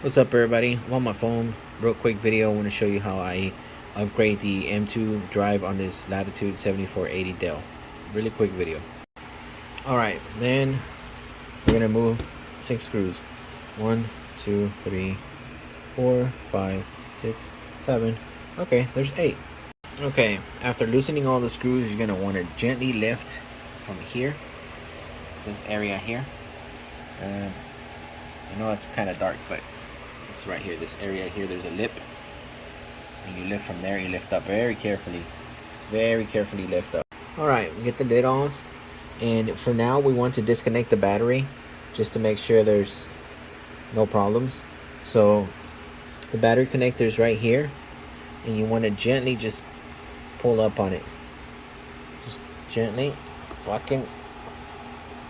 What's up, everybody? I'm on my phone. Real quick video. I want to show you how I upgrade the M2 drive on this Latitude 7480 Dell. Really quick video. Alright, then we're going to move 6 screws. 1, 2, 3, 4, 5, 6, 7. Okay, there's 8. Okay, after loosening all the screws, you're going to want to gently lift from here, this area here. I know it's kind of dark, but it's right here, this area here. There's a lip, and you lift from there. You lift up very carefully lift up. All right, we get the lid off, and for now we want to disconnect the battery just to make sure there's no problems. So the battery connector is right here, and you want to gently just pull up on it. Just gently fucking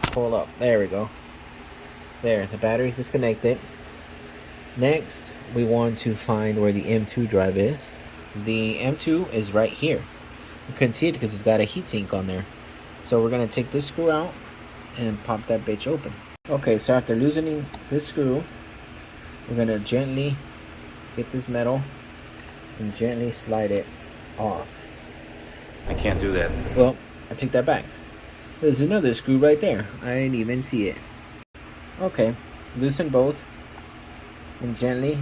pull up. There we go. There, the battery's disconnected. Next, we want to find where the M2 drive is. The M2 is right here. You couldn't see it because it's got a heatsink on there. So we're going to take this screw out and pop that bitch open. Okay, so after loosening this screw, we're going to gently get this metal and gently slide it off. I can't do that. Well, I take that back. There's another screw right there. I didn't even see it. Okay, loosen both and gently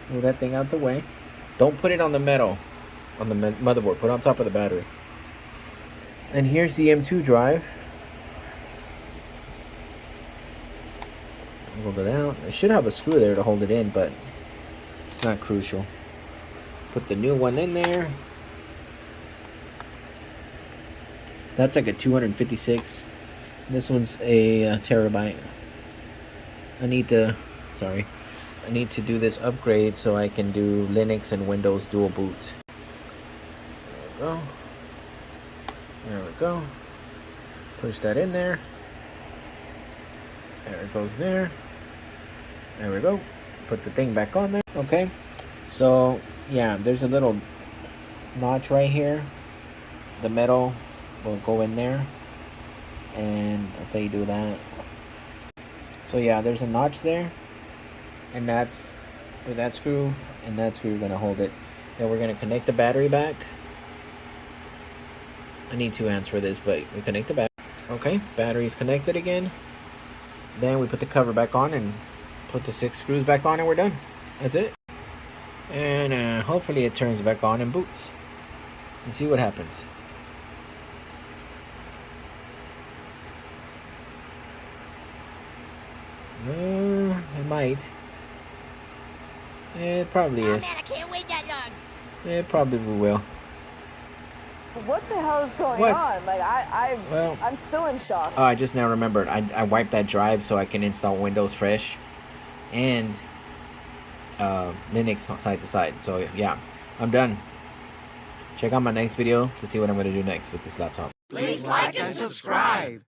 move that thing out the way. Don't put it on the metal, on the motherboard. Put it on top of the battery. And here's the M2 drive. Hold it out. It should have a screw there to hold it in, but it's not crucial. Put the new one in there. That's like a 256. This one's a terabyte. I need to do this upgrade so I can do Linux and Windows dual boot. There we go. There we go. Push that in there. There it goes there. There we go. Put the thing back on there. Okay. So, yeah, there's a little notch right here. The metal will go in there. And that's how you do that. So yeah, there's a notch there, and that's with that screw and that screw, you're gonna hold it. Then we're gonna connect the battery back. I need 2 hands for this, but we connect the battery. Okay, battery's connected again. Then we put the cover back on and put the 6 screws back on, and we're done. That's it. And hopefully it turns back on and boots. And see what happens. It might. It probably is. Man, I can't wait that long. It probably will. What the hell is going What? on? Like, I'm still in shock. Oh, I just now remembered. I wiped that drive so I can install Windows Fresh and Linux side to side. So yeah, I'm done. Check out my next video to see what I'm going to do next with this laptop. Please like and subscribe.